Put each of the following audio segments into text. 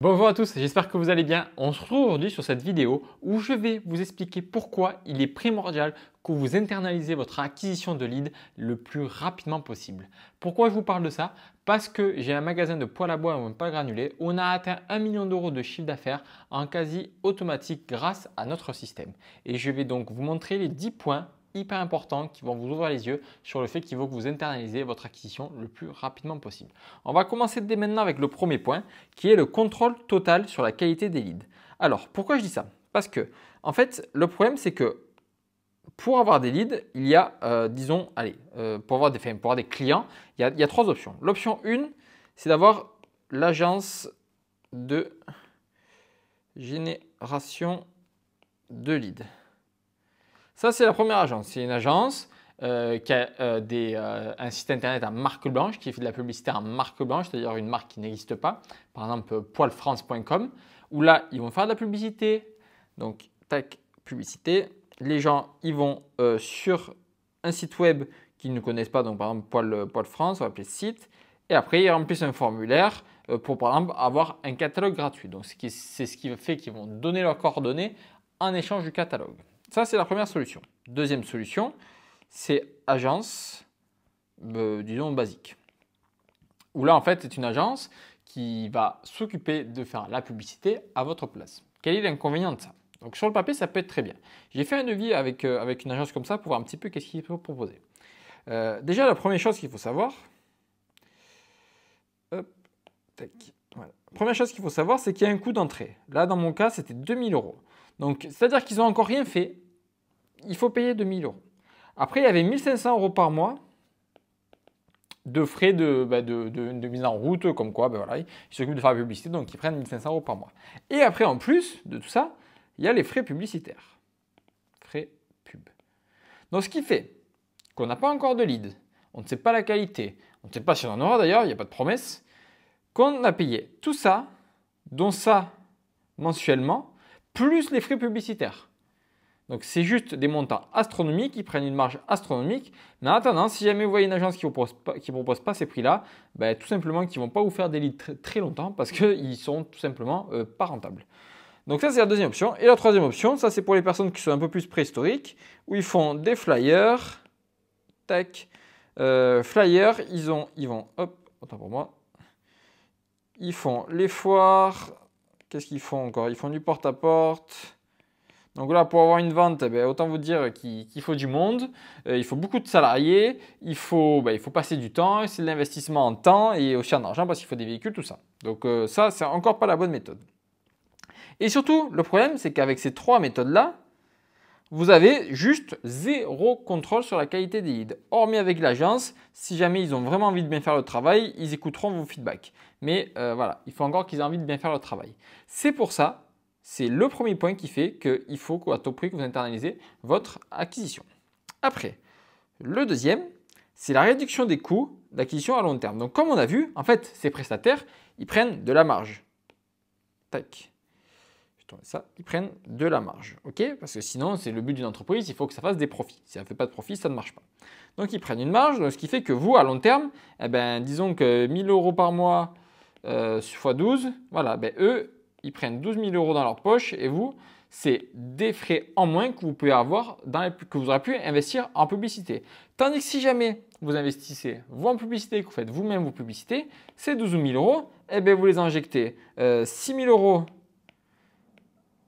Bonjour à tous, j'espère que vous allez bien. On se retrouve aujourd'hui sur cette vidéo où je vais vous expliquer pourquoi il est primordial que vous internalisez votre acquisition de leads le plus rapidement possible. Pourquoi je vous parle de ça? Parce que j'ai un magasin de poêle à bois et de pâte granulés où on a atteint 1 million d'euros de chiffre d'affaires en quasi automatique grâce à notre système. Et je vais donc vous montrer les 10 points hyper importants qui vont vous ouvrir les yeux sur le fait qu'il faut que vous internalisez votre acquisition le plus rapidement possible. On va commencer dès maintenant avec le premier point qui est le contrôle total sur la qualité des leads. Alors, pourquoi je dis ça? Parce que, en fait, le problème c'est que pour avoir des leads, il y a, pour avoir des clients, il y a trois options. L'option 1, c'est d'avoir l'agence de génération de leads. Ça, c'est la première agence. C'est une agence qui a un site internet à marque blanche, qui fait de la publicité en marque blanche, c'est-à-dire une marque qui n'existe pas. Par exemple, poilfrance.com, où là, ils vont faire de la publicité. Donc, tac, publicité. Les gens, ils vont sur un site web qu'ils ne connaissent pas, donc par exemple Poil France, on va appeler site. Et après, ils remplissent un formulaire pour, par exemple, avoir un catalogue gratuit. Donc, c'est ce qui fait qu'ils vont donner leurs coordonnées en échange du catalogue. Ça, c'est la première solution. Deuxième solution, c'est agence, disons, basique. Où là, en fait, c'est une agence qui va s'occuper de faire la publicité à votre place. Quel est l'inconvénient de ça? Donc, sur le papier, ça peut être très bien. J'ai fait un devis avec une agence comme ça pour voir un petit peu qu'est-ce qu'il faut proposer. Déjà, la première chose qu'il faut savoir, voilà. Première chose qu'il faut savoir, c'est qu'il y a un coût d'entrée. Là, dans mon cas, c'était 2000 euros. Donc, c'est-à-dire qu'ils n'ont encore rien fait. Il faut payer 2000 euros. Après, il y avait 1500 euros par mois de frais de mise en route, comme quoi, voilà, ils s'occupent de faire la publicité, donc ils prennent 1500 euros par mois. Et après, en plus de tout ça, il y a les frais publicitaires. Frais pub. Donc, ce qui fait qu'on n'a pas encore de lead, on ne sait pas la qualité, on ne sait pas si on en aura d'ailleurs, il n'y a pas de promesse, qu'on a payé tout ça, dont ça mensuellement, plus les frais publicitaires. Donc, c'est juste des montants astronomiques, ils prennent une marge astronomique. Mais en attendant, si jamais vous voyez une agence qui ne propose pas ces prix-là, tout simplement qu'ils ne vont pas vous faire des leads très longtemps parce qu'ils sont tout simplement pas rentables. Donc ça, c'est la deuxième option. Et la troisième option, ça c'est pour les personnes qui sont un peu plus préhistoriques, où ils font des flyers. Tac. Flyers, ils vont, hop, autant pour moi. Ils font les foires. Qu'est-ce qu'ils font encore? Ils font du porte-à-porte. Donc là, pour avoir une vente, autant vous dire qu'il faut du monde, il faut beaucoup de salariés, il faut passer du temps, c'est de l'investissement en temps et aussi en argent parce qu'il faut des véhicules, tout ça. Donc ça, c'est encore pas la bonne méthode. Et surtout, le problème, c'est qu'avec ces trois méthodes-là, vous avez juste zéro contrôle sur la qualité des leads. Hormis avec l'agence, si jamais ils ont vraiment envie de bien faire le travail, ils écouteront vos feedbacks. Mais voilà, il faut encore qu'ils aient envie de bien faire le travail. C'est pour ça, c'est le premier point qui fait qu'il faut qu'à tout prix que vous internalisez votre acquisition. Après, le deuxième, c'est la réduction des coûts d'acquisition à long terme. Donc comme on a vu, en fait, ces prestataires, ils prennent de la marge. Tac. Ça, ils prennent de la marge, ok? Parce que sinon, c'est le but d'une entreprise, il faut que ça fasse des profits. Si ça ne fait pas de profit, ça ne marche pas. Donc, ils prennent une marge, ce qui fait que vous, à long terme, disons que 1000 euros par mois x 12, voilà, eux, ils prennent 12 000 euros dans leur poche et vous, c'est des frais en moins que vous pouvez avoir, que vous aurez pu investir en publicité. Tandis que si jamais vous investissez vous en publicité, que vous faites vous-même vos publicités, ces 12 000 euros, vous les injectez 6 000 euros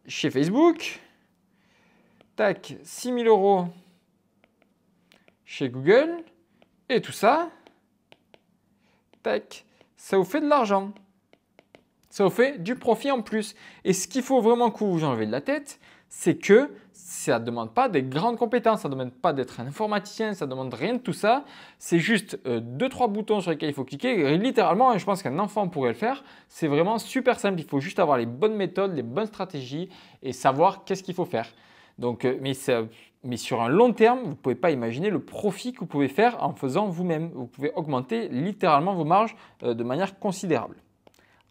chez Facebook, tac, 6 000 euros chez Google, et tout ça, tac, ça vous fait de l'argent. Ça vous fait du profit en plus. Et ce qu'il faut vraiment que vous enlevez de la tête, c'est que ça ne demande pas des grandes compétences, ça ne demande pas d'être un informaticien, ça ne demande rien de tout ça. C'est juste 2-3 boutons sur lesquels il faut cliquer. Et littéralement, je pense qu'un enfant pourrait le faire. C'est vraiment super simple. Il faut juste avoir les bonnes méthodes, les bonnes stratégies et savoir qu'est-ce qu'il faut faire. Donc, mais sur un long terme, vous ne pouvez pas imaginer le profit que vous pouvez faire en faisant vous-même. Vous pouvez augmenter littéralement vos marges de manière considérable.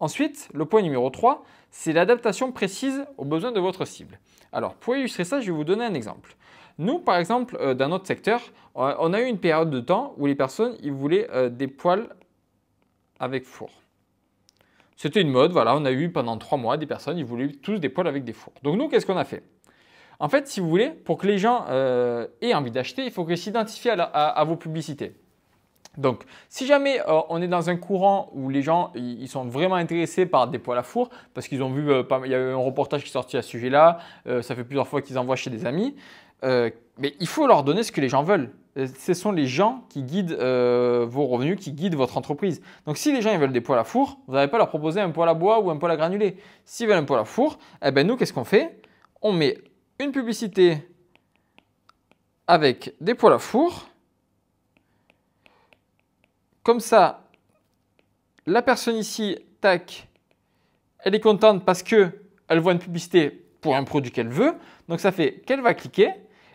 Ensuite, le point numéro 3, c'est l'adaptation précise aux besoins de votre cible. Alors, pour illustrer ça, je vais vous donner un exemple. Nous, par exemple, dans notre secteur, on a eu une période de temps où les personnes ils voulaient des poêles avec four. C'était une mode, voilà, on a eu pendant 3 mois des personnes, ils voulaient tous des poêles avec des fours. Donc nous, qu'est-ce qu'on a fait? En fait, si vous voulez, pour que les gens aient envie d'acheter, il faut qu'ils s'identifient à vos publicités. Donc, si jamais on est dans un courant où les gens ils sont vraiment intéressés par des poêles à four, parce qu'ils ont vu, il y a eu un reportage qui est sorti à ce sujet-là, ça fait plusieurs fois qu'ils envoient chez des amis, mais il faut leur donner ce que les gens veulent. Ce sont les gens qui guident vos revenus, qui guident votre entreprise. Donc, si les gens ils veulent des poêles à four, vous n'allez pas leur proposer un poêle à bois ou un poêle à granulés. S'ils veulent un poêle à four, eh ben nous, qu'est-ce qu'on fait? On met une publicité avec des poêles à four. Comme ça, la personne ici, tac, elle est contente parce qu'elle voit une publicité pour un produit qu'elle veut. Donc, ça fait qu'elle va cliquer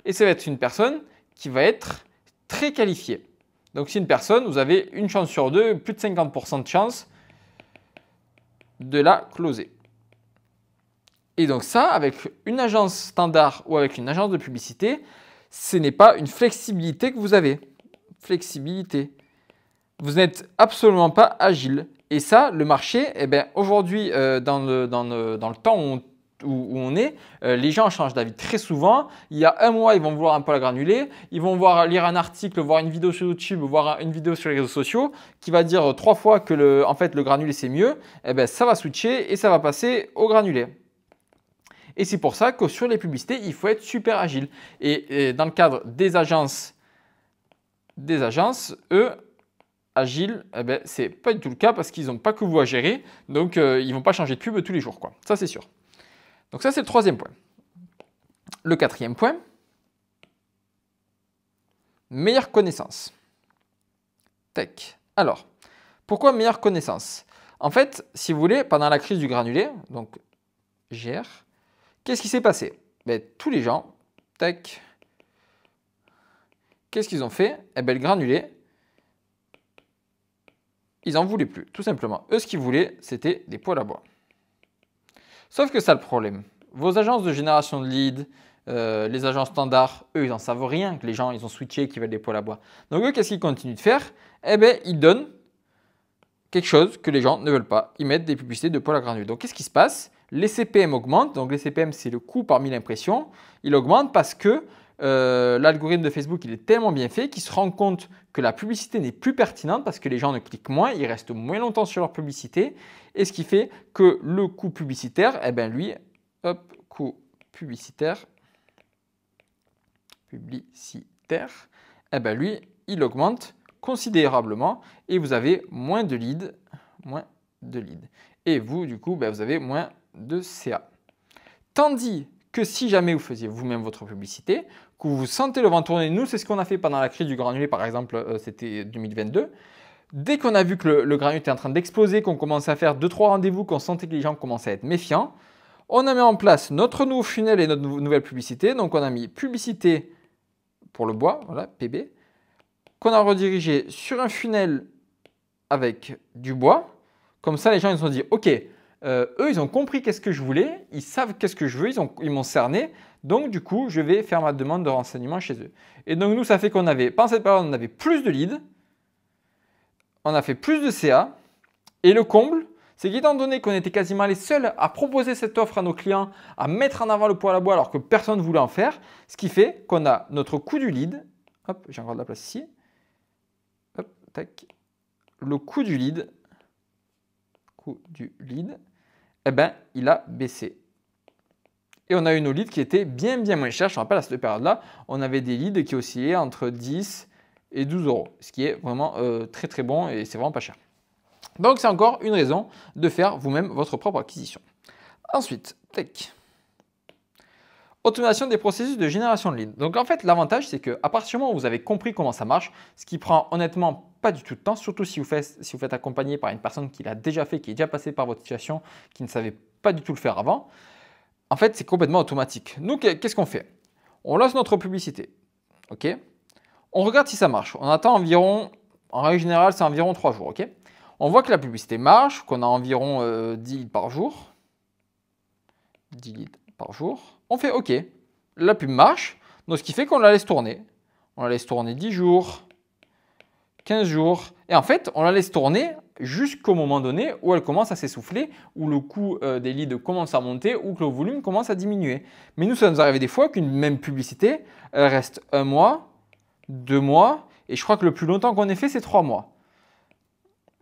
et ça va être une personne qui va être très qualifiée. Donc, si une personne, vous avez une chance sur deux, plus de 50% de chance de la closer. Et donc ça, avec une agence standard ou avec une agence de publicité, ce n'est pas une flexibilité que vous avez. Flexibilité. Vous n'êtes absolument pas agile. Et ça, le marché, eh bien, aujourd'hui, dans le temps où on est, les gens changent d'avis très souvent. Il y a un mois, ils vont vouloir un poêle à granulés. Ils vont lire un article, voir une vidéo sur YouTube, voir une vidéo sur les réseaux sociaux qui va dire 3 fois que en fait, le granulé, c'est mieux. Eh bien, ça va switcher et ça va passer au granulé. Et c'est pour ça que sur les publicités, il faut être super agile. Et dans le cadre des agences, eux, agile, eh ben, ce n'est pas du tout le cas parce qu'ils n'ont pas que vous à gérer. Donc, ils ne vont pas changer de pub tous les jours, quoi. Ça, c'est sûr. Donc, ça, c'est le 3e point. Le 4e point, meilleure connaissance. Tech. Alors, pourquoi meilleure connaissance? En fait, si vous voulez, pendant la crise du granulé, donc GR, qu'est-ce qui s'est passé? Ben, tous les gens, tac, qu'est-ce qu'ils ont fait? Eh ben, le granulé, ils n'en voulaient plus, tout simplement. Eux, ce qu'ils voulaient, c'était des poêles à bois. Sauf que ça, le problème. Vos agences de génération de leads, les agences standards, eux, ils n'en savent rien que les gens, ils ont switché, qu'ils veulent des poêles à bois. Donc, eux, qu'est-ce qu'ils continuent de faire? Eh bien, ils donnent quelque chose que les gens ne veulent pas. Ils mettent des publicités de poêles à granulés. Donc, qu'est-ce qui se passe? Les CPM augmentent. Donc, les CPM, c'est le coût par 1000 impressions. Il augmente parce que l'algorithme de Facebook, il est tellement bien fait qu'il se rend compte que la publicité n'est plus pertinente parce que les gens ne cliquent moins, ils restent moins longtemps sur leur publicité. Et ce qui fait que le coût publicitaire, eh bien lui, hop, coût publicitaire, eh bien lui, il augmente considérablement et vous avez moins de leads. Et vous, du coup, ben, vous avez moins de CA. Tandis que si jamais vous faisiez vous-même votre publicité, que vous sentez le vent tourner, nous, c'est ce qu'on a fait pendant la crise du granulé, par exemple, c'était 2022. Dès qu'on a vu que le granulé était en train d'exploser, qu'on commençait à faire 2-3 rendez-vous, qu'on sentait que les gens commençaient à être méfiants, on a mis en place notre nouveau funnel et notre nouvelle publicité. Donc, on a mis publicité pour le bois, voilà, PB, qu'on a redirigé sur un funnel avec du bois. Comme ça, les gens ils se sont dit, OK, eux, ils ont compris qu'est-ce que je voulais, ils savent qu'est-ce que je veux, ils m'ont cerné. Donc, du coup, je vais faire ma demande de renseignement chez eux. Et donc, nous, ça fait qu'on avait, pendant cette période, on avait plus de leads, on a fait plus de CA. Et le comble, c'est qu'étant donné qu'on était quasiment les seuls à proposer cette offre à nos clients, à mettre en avant le poêle à bois alors que personne ne voulait en faire, ce qui fait qu'on a notre coût du lead. Hop, j'ai encore de la place ici. Hop, tac. Le coût du lead, eh ben, il a baissé. Et on a eu nos leads qui étaient bien moins chers. Je me rappelle à cette période-là, on avait des leads qui oscillaient entre 10 et 12 euros, ce qui est vraiment très bon et c'est vraiment pas cher. Donc, c'est encore une raison de faire vous-même votre propre acquisition. Ensuite, tech. Automation des processus de génération de leads. Donc, en fait, l'avantage, c'est qu'à partir du moment où vous avez compris comment ça marche, ce qui prend honnêtement pas du tout de temps, surtout si vous faites accompagner par une personne qui l'a déjà fait, qui est déjà passée par votre situation, qui ne savait pas du tout le faire avant, en fait, c'est complètement automatique. Nous, qu'est-ce qu'on fait? On lance notre publicité. OK? On regarde si ça marche. On attend environ, en règle générale, c'est environ 3 jours. OK? On voit que la publicité marche, qu'on a environ 10 leads par jour. 10 leads par jour. On fait OK. La pub marche, donc ce qui fait qu'on la laisse tourner. On la laisse tourner 10 jours, 15 jours. Et en fait, on la laisse tourner jusqu'au moment donné où elle commence à s'essouffler, où le coût des leads commence à monter, ou que le volume commence à diminuer. Mais nous, ça nous arrive des fois qu'une même publicité, elle reste 1 mois, 2 mois, et je crois que le plus longtemps qu'on ait fait, c'est 3 mois.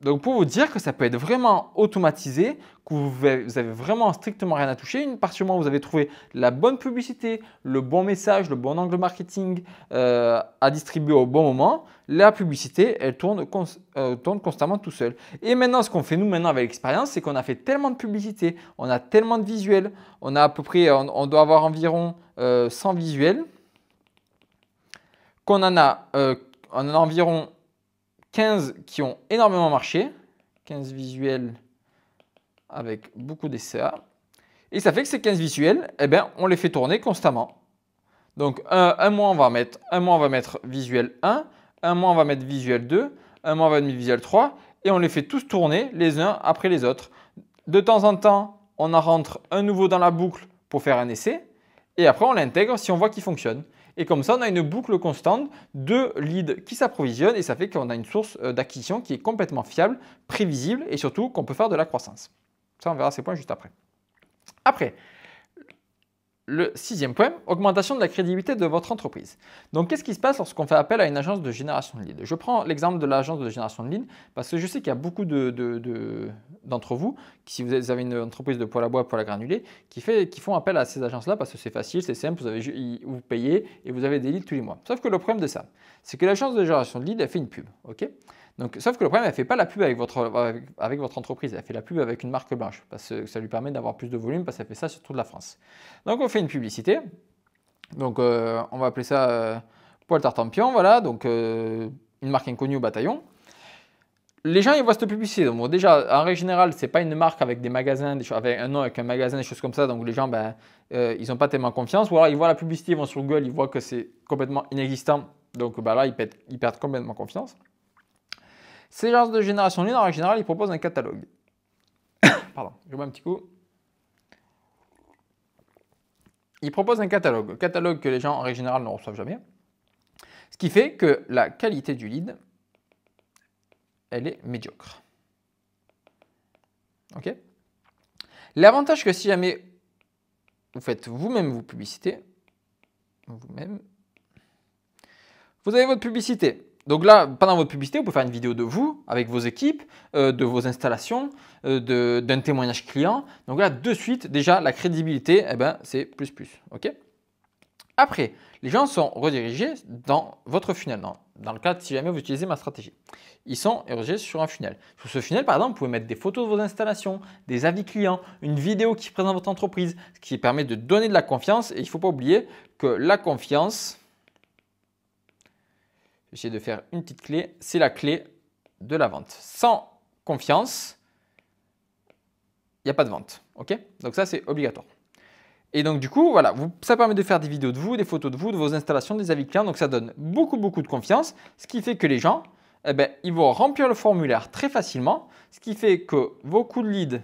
Donc pour vous dire que ça peut être vraiment automatisé, que vous avez vraiment strictement rien à toucher. Une partie du moment où vous avez trouvé la bonne publicité, le bon message, le bon angle marketing à distribuer au bon moment, la publicité, elle tourne constamment tout seul. Et maintenant, ce qu'on fait nous maintenant avec l'expérience, c'est qu'on a fait tellement de publicité, on a tellement de visuels, on a à peu près, on doit avoir environ 100 visuels, qu'on en a environ 15 qui ont énormément marché, 15 visuels avec beaucoup d'essais. Et ça fait que ces 15 visuels, eh ben, on les fait tourner constamment. Donc un mois, on va mettre visuel 1, un mois, on va mettre visuel 2, un mois, on va mettre visuel 3, et on les fait tous tourner les uns après les autres. De temps en temps, on en rentre un nouveau dans la boucle pour faire un essai, et après on l'intègre si on voit qu'il fonctionne. Et comme ça, on a une boucle constante de leads qui s'approvisionnent et ça fait qu'on a une source d'acquisition qui est complètement fiable, prévisible et surtout qu'on peut faire de la croissance. Ça, on verra ces points juste après. Après, le 6e point, augmentation de la crédibilité de votre entreprise. Donc, qu'est-ce qui se passe lorsqu'on fait appel à une agence de génération de leads? Je prends l'exemple de l'agence de génération de leads parce que je sais qu'il y a beaucoup d'entre vous, si vous avez une entreprise de poêle à bois, poêle à granulés, qui font appel à ces agences-là parce que c'est facile, c'est simple, vous payez et vous avez des leads tous les mois. Sauf que le problème de ça, c'est que l'agence de génération de leads, elle fait une pub. Ok. Donc, sauf que le problème, elle ne fait pas la pub avec votre entreprise, elle fait la pub avec une marque blanche parce que ça lui permet d'avoir plus de volume parce qu'elle fait ça sur toute la France. Donc, on fait une publicité. Donc, on va appeler ça Poêle Tartampion, voilà, donc une marque inconnue au bataillon. Les gens, ils voient cette publicité. Donc, bon, déjà, en règle générale, ce n'est pas une marque avec des magasins, avec un nom, avec un magasin, des choses comme ça. Donc, les gens, ils n'ont pas tellement confiance. Ou alors, ils voient la publicité, ils vont sur Google, ils voient que c'est complètement inexistant. Donc, là, ils perdent complètement confiance. Ces agences de génération lead, en règle générale, ils proposent un catalogue. Pardon, je bois un petit coup. Ils proposent un catalogue. Catalogue que les gens, en règle générale, ne reçoivent jamais. Ce qui fait que la qualité du lead, elle est médiocre. Ok. L'avantage que si jamais vous faites vous-même vos publicités, vous avez votre publicité. Donc là, pendant votre publicité, vous pouvez faire une vidéo de vous, avec vos équipes, de vos installations, d'un témoignage client. Donc là, de suite, déjà, la crédibilité, eh ben, c'est plus. Ok. Après, les gens sont redirigés dans votre funnel. Dans le cas, si jamais vous utilisez ma stratégie. Ils sont redirigés sur un funnel. Sur ce funnel, par exemple, vous pouvez mettre des photos de vos installations, des avis clients, une vidéo qui présente votre entreprise, ce qui permet de donner de la confiance. Et il ne faut pas oublier que la confiance, j'essaie de faire une petite clé, c'est la clé de la vente. Sans confiance, il n'y a pas de vente. Ok. Donc ça, c'est obligatoire. Et donc du coup, voilà, ça permet de faire des vidéos de vous, des photos de vous, de vos installations, des avis clients. Donc ça donne beaucoup de confiance, ce qui fait que les gens, eh ben, ils vont remplir le formulaire très facilement, ce qui fait que vos coûts de lead,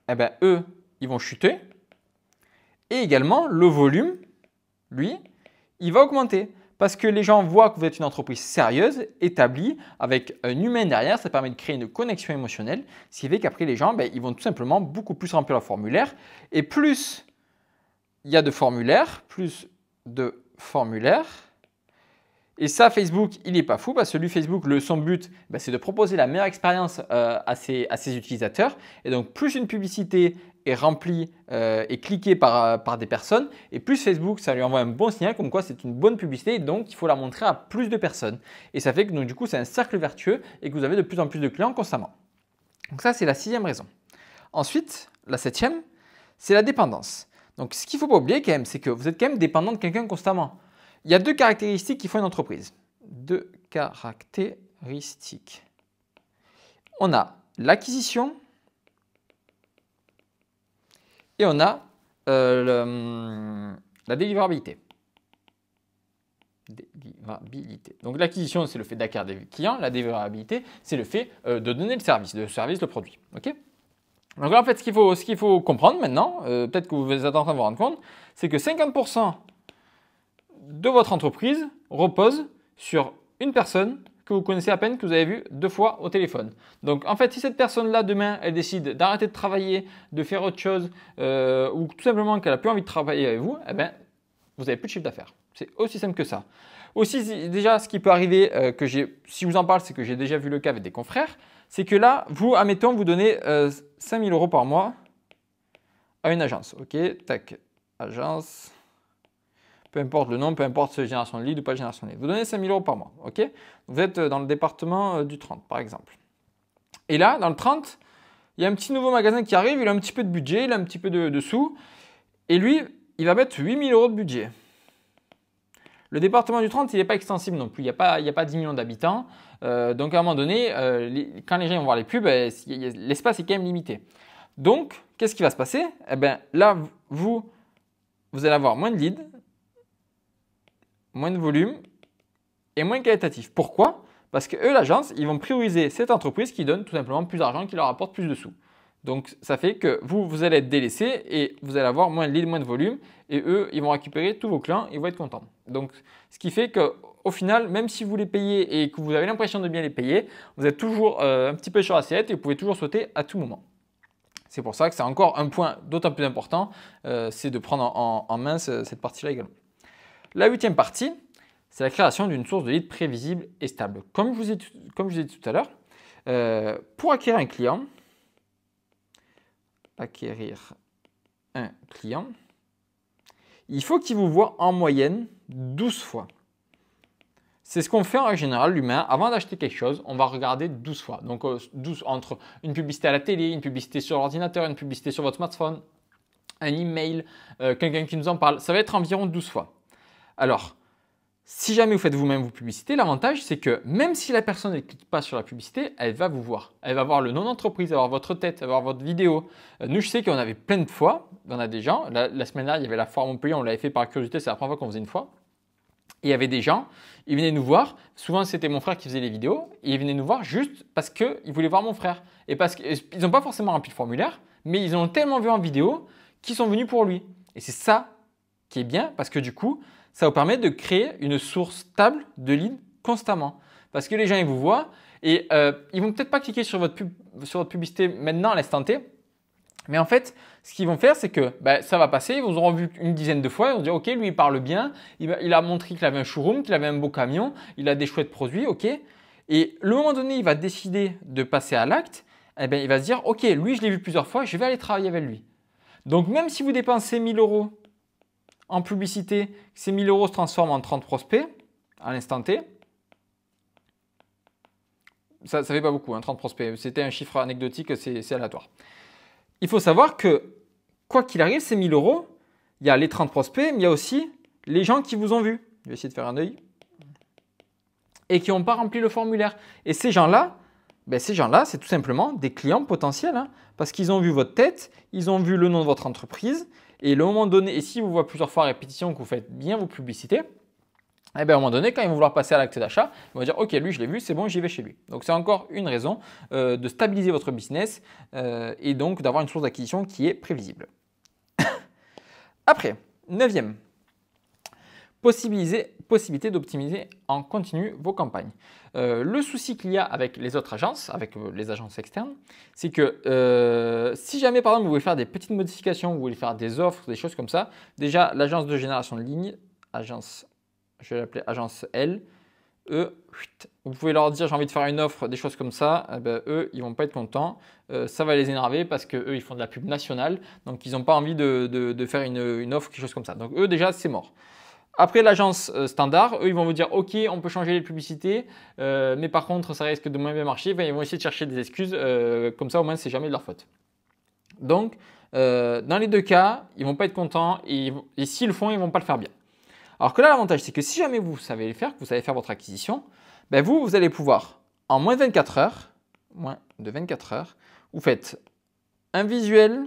eh ben, eux, ils vont chuter. Et également, le volume, lui, il va augmenter. Parce que les gens voient que vous êtes une entreprise sérieuse, établie, avec un humain derrière. Ça permet de créer une connexion émotionnelle. Ce qui fait qu'après, les gens, ils vont tout simplement beaucoup plus remplir leur formulaire. Et plus il y a de formulaires, Et ça, Facebook, il n'est pas fou parce que lui, Facebook, son but, c'est de proposer la meilleure expérience à ses utilisateurs. Et donc, plus une publicité est remplie et cliquée par des personnes, et plus Facebook, ça lui envoie un bon signal comme quoi c'est une bonne publicité, et donc il faut la montrer à plus de personnes. Et ça fait que donc, du coup, c'est un cercle vertueux et que vous avez de plus en plus de clients constamment. Donc ça, c'est la 6e raison. Ensuite, la 7e, c'est la dépendance. Donc, ce qu'il ne faut pas oublier quand même, c'est que vous êtes quand même dépendant de quelqu'un constamment. Il y a 2 caractéristiques qui font une entreprise. 2 caractéristiques. On a l'acquisition et on a la délivrabilité. Donc l'acquisition, c'est le fait d'acquérir des clients. La délivrabilité, c'est le fait de donner le service, le produit. Okay. Donc là, en fait, ce qu'il faut comprendre maintenant, peut-être que vous êtes en train de vous rendre compte, c'est que 50% de votre entreprise repose sur une personne que vous connaissez à peine, que vous avez vu 2 fois au téléphone. Donc en fait, si cette personne-là, demain, elle décide d'arrêter de travailler, de faire autre chose, ou tout simplement qu'elle n'a plus envie de travailler avec vous, eh ben, vous n'avez plus de chiffre d'affaires. C'est aussi simple que ça. Aussi, déjà, ce qui peut arriver, si je vous en parle, c'est que j'ai déjà vu le cas avec des confrères, c'est que là, vous, admettons, vous donnez 5 000 € par mois à une agence. Ok, tac, agence, peu importe le nom, peu importe si c'est génération de lead ou pas génération de lead. Vous donnez 5 000 € par mois. Ok, vous êtes dans le département du 30, par exemple. Et là, dans le 30, il y a un petit nouveau magasin qui arrive, il a un petit peu de budget, il a un petit peu de sous, et lui, il va mettre 8 000 € de budget. Le département du 30, il n'est pas extensible non plus. Il n'y a pas 10 millions d'habitants. Donc, à un moment donné, quand les gens vont voir les pubs, l'espace est quand même limité. Donc, qu'est-ce qui va se passer? Eh bien, là, vous allez avoir moins de leads, moins de volume et moins qualitatif. Pourquoi? Parce que eux, l'agence, ils vont prioriser cette entreprise qui donne tout simplement plus d'argent, qui leur apporte plus de sous. Donc, ça fait que vous allez être délaissé et vous allez avoir moins de leads, moins de volume. Et eux, ils vont récupérer tous vos clients, ils vont être contents. Donc, ce qui fait qu'au final, même si vous les payez et que vous avez l'impression de bien les payer, vous êtes toujours un petit peu sur l'assiette et vous pouvez toujours sauter à tout moment. C'est pour ça que c'est encore un point d'autant plus important, c'est de prendre en main cette partie-là également. La 8e partie, c'est la création d'une source de lead prévisible et stable. Comme je vous ai dit tout à l'heure, pour acquérir un client, il faut qu'il vous voit en moyenne 12 fois. C'est ce qu'on fait en général, l'humain. Avant d'acheter quelque chose, on va regarder 12 fois. Donc 12 entre une publicité à la télé, une publicité sur l'ordinateur, une publicité sur votre smartphone, un email, quelqu'un qui nous en parle. Ça va être environ 12 fois. Alors, si jamais vous faites vous-même vos publicités, l'avantage, c'est que même si la personne ne clique pas sur la publicité, elle va vous voir. Elle va voir le nom d'entreprise, elle va voir votre tête, elle va voir votre vidéo. Nous, je sais qu'on avait plein de fois, on a des gens. La semaine dernière, il y avait la foire Montpellier, on l'avait fait par curiosité, c'est la première fois qu'on faisait une fois. Et il y avait des gens, ils venaient nous voir. Souvent, c'était mon frère qui faisait les vidéos. Et ils venaient nous voir juste parce qu'ils voulaient voir mon frère. Et parce qu'ils n'ont pas forcément rempli le formulaire, mais ils ont tellement vu en vidéo qu'ils sont venus pour lui. Et c'est ça qui est bien parce que du coup, ça vous permet de créer une source stable de leads constamment. Parce que les gens, ils vous voient et ils vont peut-être pas cliquer sur votre publicité maintenant à l'instant T. Mais en fait, ce qu'ils vont faire, c'est que ça va passer, ils vous auront vu une dizaine de fois, ils vont dire « Ok, lui, il parle bien, il a montré qu'il avait un showroom, qu'il avait un beau camion, il a des chouettes produits, ok ?» Et le moment donné, il va décider de passer à l'acte, eh bien, il va se dire « Ok, lui, je l'ai vu plusieurs fois, je vais aller travailler avec lui. » Donc, même si vous dépensez 1 000 € en publicité, ces 1 000 € se transforment en 30 prospects à l'instant T. Ça ne fait pas beaucoup, 30 prospects. C'était un chiffre anecdotique, c'est aléatoire. Il faut savoir que, quoi qu'il arrive, ces 1 000 €, il y a les 30 prospects, mais il y a aussi les gens qui vous ont vu. Je vais essayer de faire un œil. Et qui n'ont pas rempli le formulaire. Et ces gens-là, c'est tout simplement des clients potentiels. Parce qu'ils ont vu votre tête, ils ont vu le nom de votre entreprise. Et le moment donné, et s'ils vous voient plusieurs fois à répétition que vous faites bien vos publicités, eh bien, à un moment donné, quand ils vont vouloir passer à l'acte d'achat, ils vont dire « Ok, lui, je l'ai vu, c'est bon, j'y vais chez lui. » Donc, c'est encore une raison de stabiliser votre business et donc d'avoir une source d'acquisition qui est prévisible. Après, 9e, possibilité d'optimiser en continu vos campagnes. Le souci qu'il y a avec les autres agences, avec les agences externes, c'est que si jamais, par exemple, vous voulez faire des petites modifications, vous voulez faire des offres, des choses comme ça, déjà, l'agence de génération de ligne, je vais l'appeler agence L, eux, vous pouvez leur dire j'ai envie de faire une offre, des choses comme ça, eux, ils vont pas être contents, ça va les énerver parce qu'eux, ils font de la pub nationale, donc ils n'ont pas envie de faire une offre, quelque chose comme ça. Donc eux, déjà, c'est mort. Après, l'agence standard, eux, ils vont vous dire ok, on peut changer les publicités, mais par contre, ça risque de moins bien marcher, ils vont essayer de chercher des excuses, comme ça, au moins, c'est jamais de leur faute. Donc, dans les deux cas, ils vont pas être contents et s'ils le font, ils vont pas le faire bien. Alors que là, l'avantage, c'est que si jamais vous savez le faire, que vous savez faire votre acquisition, vous allez pouvoir, en moins de 24 heures, vous faites un visuel.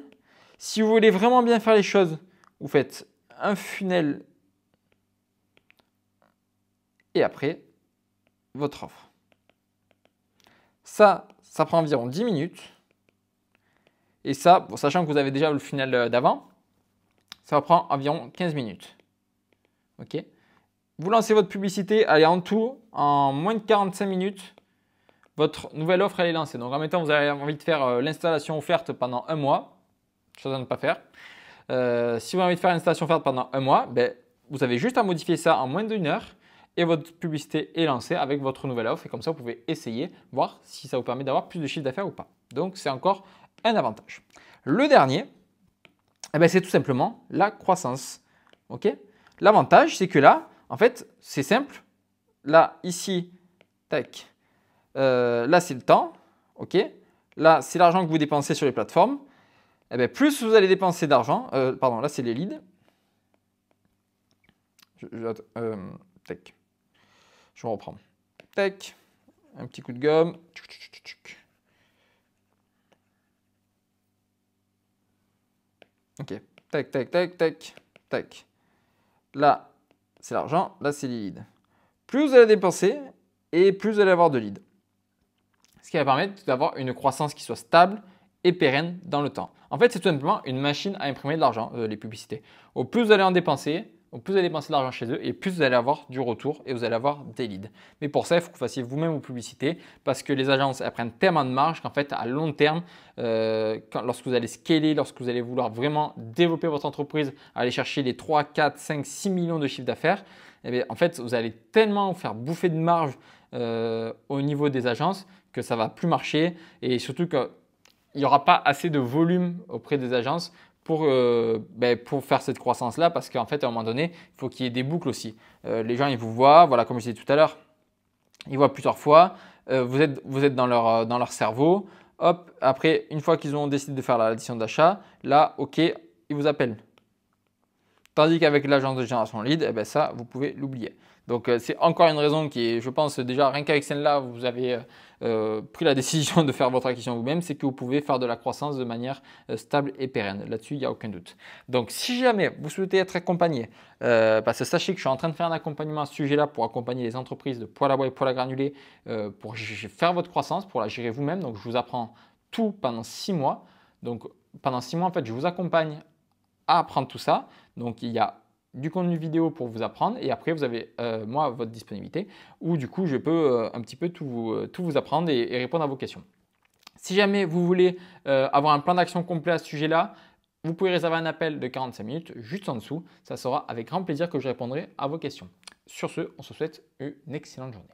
Si vous voulez vraiment bien faire les choses, vous faites un funnel et après, votre offre. Ça prend environ 10 minutes. Et ça, sachant que vous avez déjà le funnel d'avant, ça va prendre environ 15 minutes. Ok. vous lancez votre publicité, allez, en tout, en moins de 45 minutes, votre nouvelle offre elle est lancée. Donc en même temps, vous avez envie de faire l'installation offerte pendant un mois, chose à ne pas faire. Si vous avez envie de faire l'installation offerte pendant un mois, ben, vous avez juste à modifier ça en moins d'une heure et votre publicité est lancée avec votre nouvelle offre. Et comme ça, vous pouvez essayer, voir si ça vous permet d'avoir plus de chiffre d'affaires ou pas. Donc c'est encore un avantage. Le dernier, eh ben, c'est tout simplement la croissance. Okay, l'avantage, c'est que là, en fait, c'est simple. Là, ici, tac. Là, c'est le temps. Ok. Là, c'est l'argent que vous dépensez sur les plateformes. Eh bien, plus vous allez dépenser d'argent. Pardon, là, c'est les leads. Tac. Je reprends. Tac. Un petit coup de gomme. Ok. Tac, tac, tac, tac, tac. Là, c'est l'argent. Là, c'est les leads. Plus vous allez dépenser et plus vous allez avoir de leads. Ce qui va permettre d'avoir une croissance qui soit stable et pérenne dans le temps. En fait, c'est tout simplement une machine à imprimer de l'argent, les publicités. Au plus vous allez en dépenser, au plus vous allez dépenser de l'argent chez eux et plus vous allez avoir du retour et vous allez avoir des leads. Mais pour ça, il faut que vous fassiez vous-même vos publicités parce que les agences elles prennent tellement de marge qu'en fait, à long terme, lorsque vous allez scaler, lorsque vous allez vouloir vraiment développer votre entreprise, aller chercher les 3, 4, 5, 6 millions de chiffre d'affaires, eh bien, en fait, vous allez tellement vous faire bouffer de marge au niveau des agences que ça ne va plus marcher et surtout qu'il n'y aura pas assez de volume auprès des agences pour faire cette croissance-là parce qu'en fait, à un moment donné, il faut qu'il y ait des boucles aussi. Les gens, ils vous voient, voilà, comme je disais tout à l'heure, ils voient plusieurs fois, vous êtes dans leur cerveau. Hop, après, une fois qu'ils ont décidé de faire la décision d'achat, là, OK, ils vous appellent. Tandis qu'avec l'agence de génération lead, eh ben ça, vous pouvez l'oublier. Donc, c'est encore une raison qui est, je pense, déjà, rien qu'avec celle-là, vous avez pris la décision de faire votre acquisition vous-même, c'est que vous pouvez faire de la croissance de manière stable et pérenne. Là-dessus, il n'y a aucun doute. Donc, si jamais vous souhaitez être accompagné, parce que sachez que je suis en train de faire un accompagnement à ce sujet-là pour accompagner les entreprises de poêle à bois et poêle à granulés pour faire votre croissance, pour la gérer vous-même. Donc, je vous apprends tout pendant 6 mois. Donc, pendant 6 mois, en fait, je vous accompagne à apprendre tout ça. Donc, il y a du contenu vidéo pour vous apprendre et après, vous avez moi votre disponibilité où du coup, je peux un petit peu tout vous apprendre et répondre à vos questions. Si jamais vous voulez avoir un plan d'action complet à ce sujet-là, vous pouvez réserver un appel de 45 minutes juste en dessous. Ça sera avec grand plaisir que je répondrai à vos questions. Sur ce, on se souhaite une excellente journée.